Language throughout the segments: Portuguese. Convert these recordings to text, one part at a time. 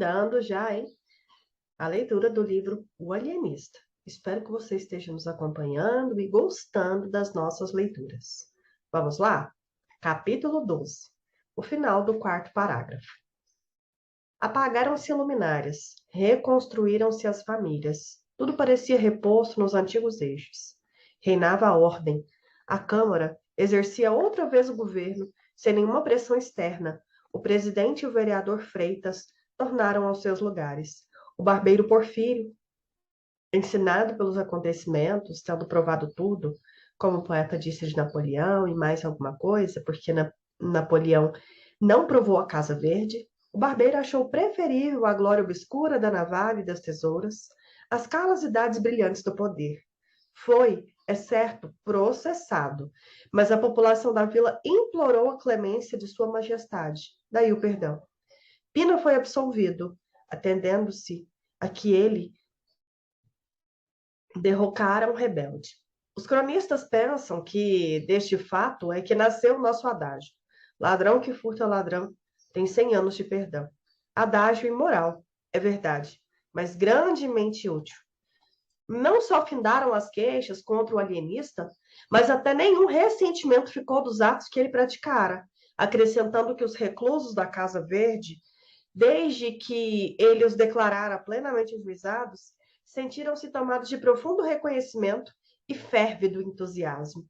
iniciando já, hein, a leitura do livro O Alienista. Espero que você esteja nos acompanhando e gostando das nossas leituras. Vamos lá? Capítulo 12. O final do quarto parágrafo. Apagaram-se luminárias, reconstruíram-se as famílias. Tudo parecia reposto nos antigos eixos. Reinava a ordem. A Câmara exercia outra vez o governo, sem nenhuma pressão externa. O presidente e o vereador Freitas tornaram aos seus lugares. O barbeiro Porfírio, ensinado pelos acontecimentos, tendo provado tudo, como o poeta disse de Napoleão e mais alguma coisa, porque Napoleão não provou a Casa Verde, o barbeiro achou preferível a glória obscura da navalha e das tesouras, as calosidades brilhantes do poder. Foi, é certo, processado, mas a população da vila implorou a clemência de sua majestade, daí o perdão. Pina foi absolvido, atendendo-se a que ele derrocara um rebelde. Os cronistas pensam que deste fato é que nasceu o nosso adágio. Ladrão que furta ladrão tem 100 anos de perdão. Adágio imoral, é verdade, mas grandemente útil. Não só findaram as queixas contra o alienista, mas até nenhum ressentimento ficou dos atos que ele praticara, acrescentando que os reclusos da Casa Verde, desde que ele os declarara plenamente enjuizados, sentiram-se tomados de profundo reconhecimento e férvido entusiasmo.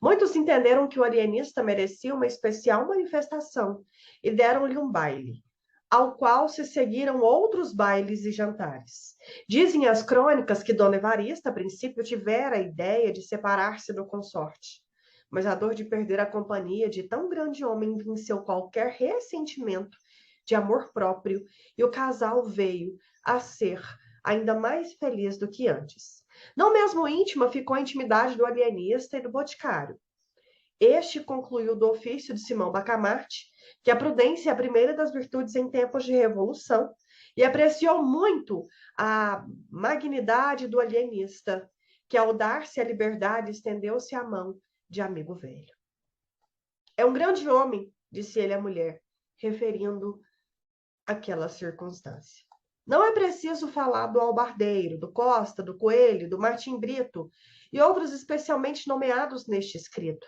Muitos entenderam que o alienista merecia uma especial manifestação e deram-lhe um baile, ao qual se seguiram outros bailes e jantares. Dizem as crônicas que Dona Evarista, a princípio, tivera a ideia de separar-se do consorte, mas a dor de perder a companhia de tão grande homem venceu qualquer ressentimento de amor próprio, e o casal veio a ser ainda mais feliz do que antes. Não mesmo íntima ficou a intimidade do alienista e do boticário. Este concluiu do ofício de Simão Bacamarte que a prudência é a primeira das virtudes em tempos de revolução e apreciou muito a magnidade do alienista, que ao dar-se a liberdade estendeu-se a mão de amigo velho. É um grande homem, disse ele à mulher, referindo aquela circunstância. Não é preciso falar do Albardeiro, do Costa, do Coelho, do Martim Brito e outros especialmente nomeados neste escrito.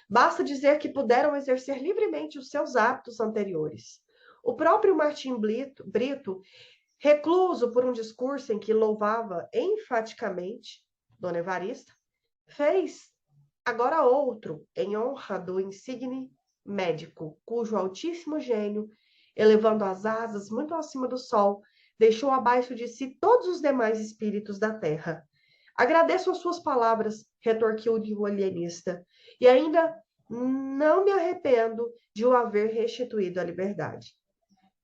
Basta dizer que puderam exercer livremente os seus hábitos anteriores. O próprio Martim Brito, recluso por um discurso em que louvava enfaticamente Dona Evarista, fez agora outro em honra do insigne médico, cujo altíssimo gênio, elevando as asas muito acima do sol, deixou abaixo de si todos os demais espíritos da terra. Agradeço as suas palavras, retorquiu-lhe o alienista, e ainda não me arrependo de o haver restituído à liberdade.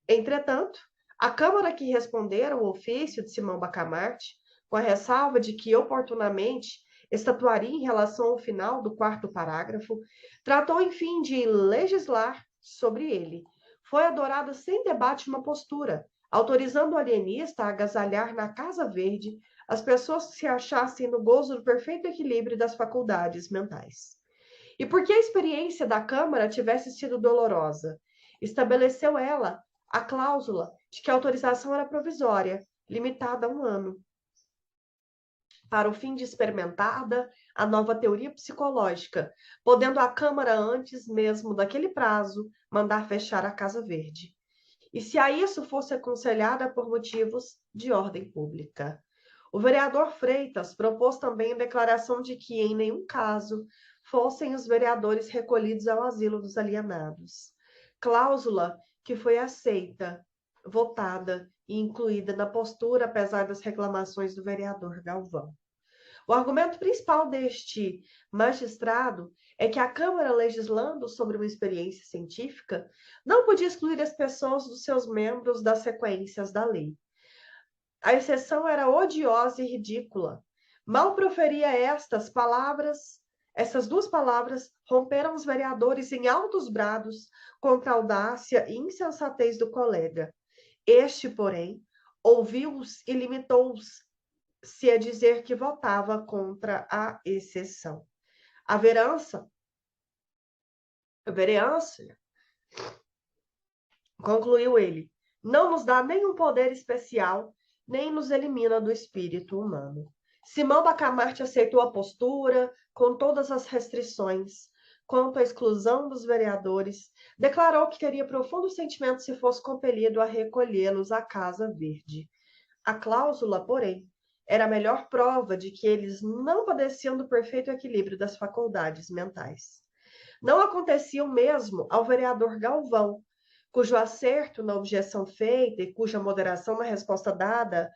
Entretanto, a Câmara que respondera ao ofício de Simão Bacamarte, com a ressalva de que oportunamente estatuaria em relação ao final do quarto parágrafo, tratou, enfim, de legislar sobre ele. Foi adorada sem debate uma postura, autorizando o alienista a agasalhar na Casa Verde as pessoas que se achassem no gozo do perfeito equilíbrio das faculdades mentais. E porque a experiência da Câmara tivesse sido dolorosa, estabeleceu ela a cláusula de que a autorização era provisória, limitada a 1 ano, para o fim de experimentada a nova teoria psicológica, podendo a Câmara, antes mesmo daquele prazo, mandar fechar a Casa Verde. E se a isso fosse aconselhada por motivos de ordem pública. O vereador Freitas propôs também a declaração de que, em nenhum caso, fossem os vereadores recolhidos ao asilo dos alienados. Cláusula que foi aceita, votada e incluída na postura, apesar das reclamações do vereador Galvão. O argumento principal deste magistrado é que a Câmara, legislando sobre uma experiência científica, não podia excluir as pessoas dos seus membros das sequências da lei. A exceção era odiosa e ridícula. Mal proferia essas duas palavras romperam os vereadores em altos brados contra a audácia e insensatez do colega. Este, porém, ouviu-os e limitou-se a dizer que votava contra a exceção. A vereança, concluiu ele, não nos dá nenhum poder especial, nem nos elimina do espírito humano. Simão Bacamarte aceitou a postura, com todas as restrições. Quanto à exclusão dos vereadores, declarou que teria profundo sentimento se fosse compelido a recolhê-los à Casa Verde. A cláusula, porém, era a melhor prova de que eles não padeciam do perfeito equilíbrio das faculdades mentais. Não acontecia o mesmo ao vereador Galvão, cujo acerto na objeção feita e cuja moderação na resposta dada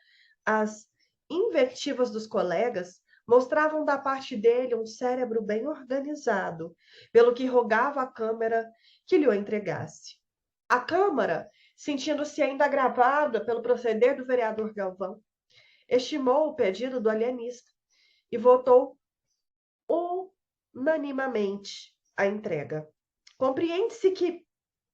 às invectivas dos colegas mostravam da parte dele um cérebro bem organizado, pelo que rogava à Câmara que lhe o entregasse. A Câmara, sentindo-se ainda agravada pelo proceder do vereador Galvão, estimou o pedido do alienista e votou unanimamente a entrega. Compreende-se que,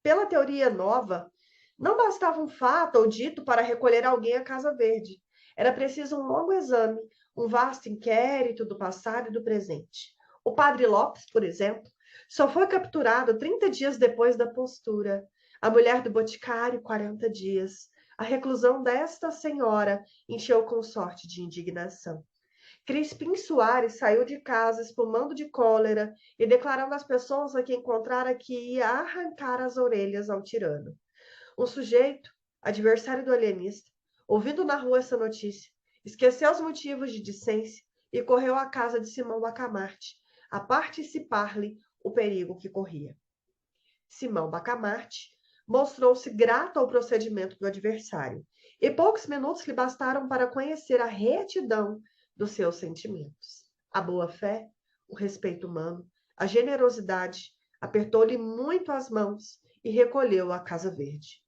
pela teoria nova, não bastava um fato ou dito para recolher alguém à Casa Verde. Era preciso um longo exame, um vasto inquérito do passado e do presente. O padre Lopes, por exemplo, só foi capturado 30 dias depois da postura. A mulher do boticário, 40 dias. A reclusão desta senhora encheu o consorte de indignação. Crispim Soares saiu de casa espumando de cólera e declarando às pessoas a que encontrara que ia arrancar as orelhas ao tirano. Um sujeito, adversário do alienista, ouvindo na rua essa notícia, esqueceu os motivos de dissença e correu à casa de Simão Bacamarte, a participar-lhe o perigo que corria. Simão Bacamarte mostrou-se grato ao procedimento do adversário, e poucos minutos lhe bastaram para conhecer a retidão dos seus sentimentos. A boa-fé, o respeito humano, a generosidade, apertou-lhe muito as mãos e recolheu-o à Casa Verde.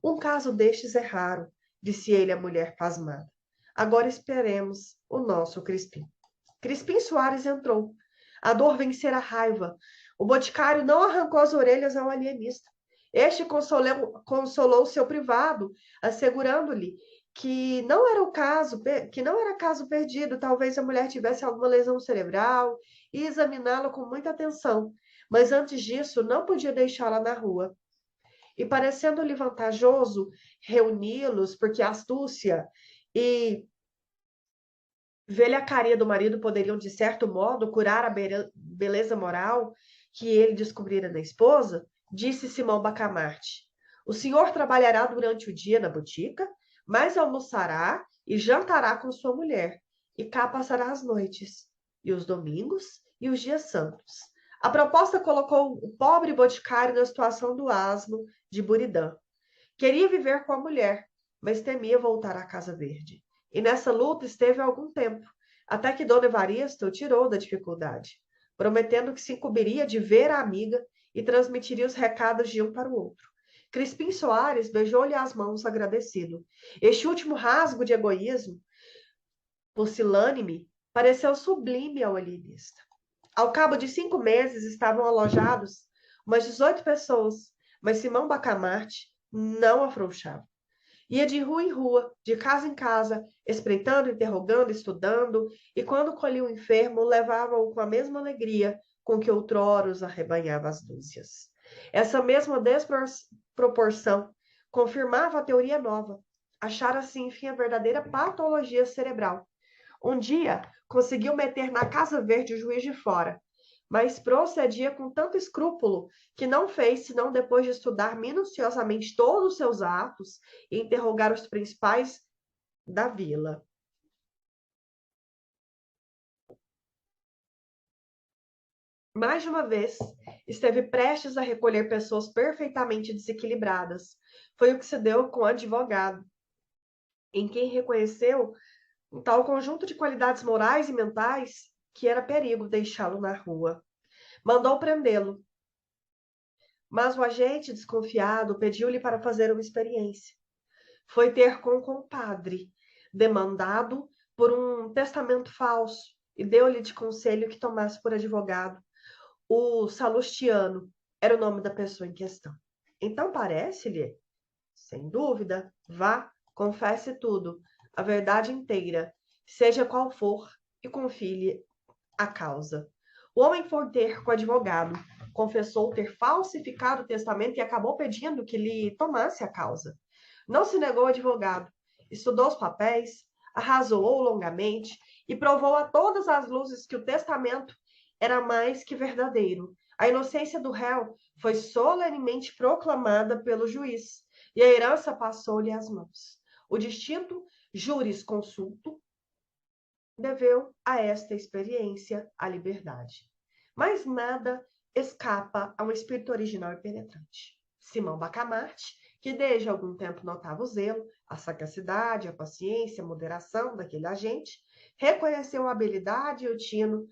Um caso destes é raro, disse ele à mulher pasmada. Agora esperemos o nosso Crispim. Crispim Soares entrou. A dor vencera a raiva. O boticário não arrancou as orelhas ao alienista. Este consolou seu privado, assegurando-lhe que não era caso perdido, talvez a mulher tivesse alguma lesão cerebral, e examiná-la com muita atenção, mas antes disso não podia deixá-la na rua. E parecendo-lhe vantajoso reuni-los, porque a astúcia e velhacaria do marido poderiam, de certo modo, curar a beleza moral que ele descobrira na esposa, disse Simão Bacamarte: o senhor trabalhará durante o dia na botica, mas almoçará e jantará com sua mulher, e cá passará as noites, e os domingos e os dias santos. A proposta colocou o pobre boticário na situação do asno de Buridã. Queria viver com a mulher, mas temia voltar à Casa Verde. E nessa luta esteve algum tempo, até que Dona Evarista o tirou da dificuldade, prometendo que se incumbiria de ver a amiga e transmitiria os recados de um para o outro. Crispim Soares beijou-lhe as mãos agradecido. Este último rasgo de egoísmo, pusilânime, pareceu sublime ao alienista. Ao cabo de 5 meses estavam alojados umas 18 pessoas, mas Simão Bacamarte não afrouxava. Ia de rua em rua, de casa em casa, espreitando, interrogando, estudando, e quando colhia o enfermo, levava-o com a mesma alegria com que outrora os arrebanhava as dúzias. Essa mesma desproporção confirmava a teoria nova. Achara-se, enfim, a verdadeira patologia cerebral. Um dia, conseguiu meter na Casa Verde o juiz de fora, mas procedia com tanto escrúpulo que não fez senão depois de estudar minuciosamente todos os seus atos e interrogar os principais da vila. Mais de uma vez, esteve prestes a recolher pessoas perfeitamente desequilibradas. Foi o que se deu com o advogado, em quem reconheceu um tal conjunto de qualidades morais e mentais que era perigo deixá-lo na rua. Mandou prendê-lo, mas o agente, desconfiado, pediu-lhe para fazer uma experiência. Foi ter com o compadre, demandado por um testamento falso, e deu-lhe de conselho que tomasse por advogado o Salustiano, era o nome da pessoa em questão. Então parece-lhe, sem dúvida, vá, confesse tudo, a verdade inteira, seja qual for, e confie-lhe a causa. O homem foi ter com o advogado, confessou ter falsificado o testamento e acabou pedindo que lhe tomasse a causa. Não se negou ao advogado, estudou os papéis, arrazoou longamente e provou a todas as luzes que o testamento era mais que verdadeiro. A inocência do réu foi solenemente proclamada pelo juiz e a herança passou-lhe às mãos. O distinto jurisconsulto deveu a esta experiência a liberdade. Mas nada escapa a um espírito original e penetrante. Simão Bacamarte, que desde algum tempo notava o zelo, a sagacidade, a paciência, a moderação daquele agente, reconheceu a habilidade e o tino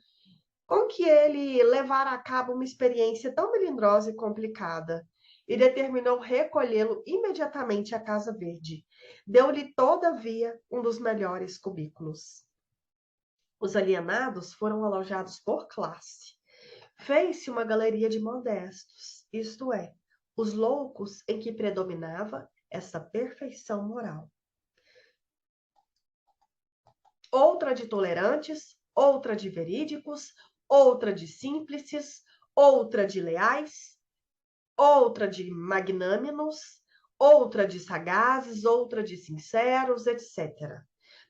com que ele levara a cabo uma experiência tão melindrosa e complicada, e determinou recolhê-lo imediatamente à Casa Verde. Deu-lhe, todavia, um dos melhores cubículos. Os alienados foram alojados por classe. Fez-se uma galeria de modestos, isto é, os loucos em que predominava essa perfeição moral. Outra de tolerantes, outra de verídicos, outra de símplices, outra de leais, outra de magnâminos, outra de sagazes, outra de sinceros, etc.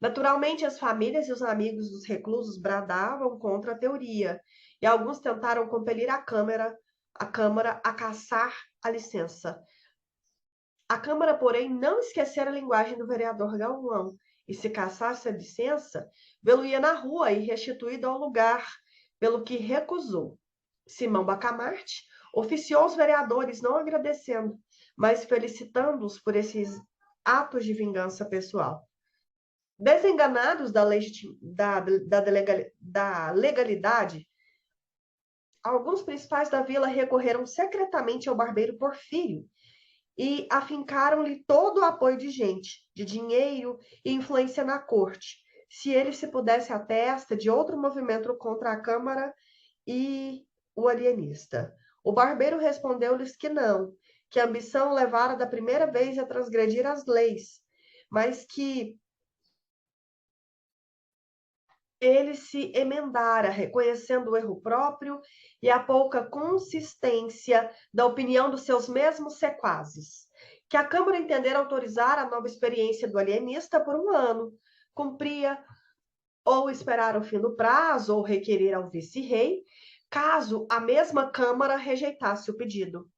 Naturalmente, as famílias e os amigos dos reclusos bradavam contra a teoria, e alguns tentaram compelir a Câmara a caçar a licença. A Câmara, porém, não esquecera a linguagem do vereador Galvão, e se caçasse a licença, vê-lo-ia na rua e restituído ao lugar, pelo que recusou. Simão Bacamarte oficiou aos vereadores, não agradecendo, mas felicitando-os por esses atos de vingança pessoal. Desenganados da legalidade, alguns principais da vila recorreram secretamente ao barbeiro Porfírio e afincaram-lhe todo o apoio de gente, de dinheiro e influência na corte, se ele se pudesse à testa de outro movimento contra a Câmara e o alienista. O barbeiro respondeu-lhes que não, que a ambição levara da primeira vez a transgredir as leis, mas que ele se emendara, reconhecendo o erro próprio e a pouca consistência da opinião dos seus mesmos sequazes. Que a Câmara entendera autorizar a nova experiência do alienista por 1 ano. Cumpria ou esperar o fim do prazo ou requerer ao vice-rei, caso a mesma Câmara rejeitasse o pedido.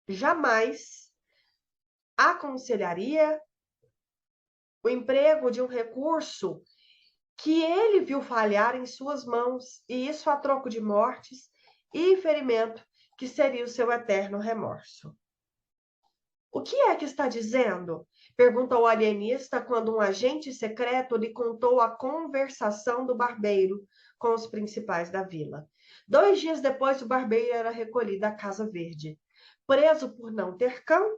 Jamais aconselharia o emprego de um recurso que ele viu falhar em suas mãos, e isso a troco de mortes e ferimento, que seria o seu eterno remorso. O que é que está dizendo? Perguntou o alienista quando um agente secreto lhe contou a conversação do barbeiro com os principais da vila. 2 dias depois, o barbeiro era recolhido à Casa Verde. Preso por não ter cão?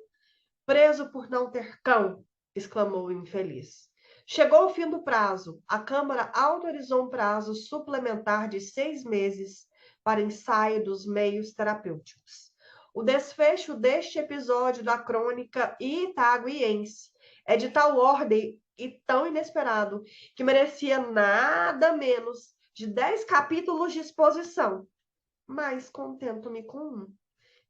Preso por não ter cão, exclamou o infeliz. Chegou o fim do prazo. A Câmara autorizou um prazo suplementar de 6 meses para ensaio dos meios terapêuticos. O desfecho deste episódio da crônica itaguiense é de tal ordem e tão inesperado que merecia nada menos de 10 capítulos de exposição. Mas contento-me com um,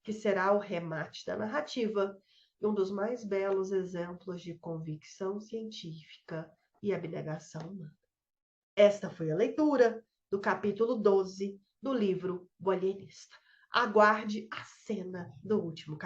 que será o remate da narrativa, um dos mais belos exemplos de convicção científica e abnegação humana. Esta foi a leitura do capítulo 12 do livro O Alienista. Aguarde a cena do último capítulo.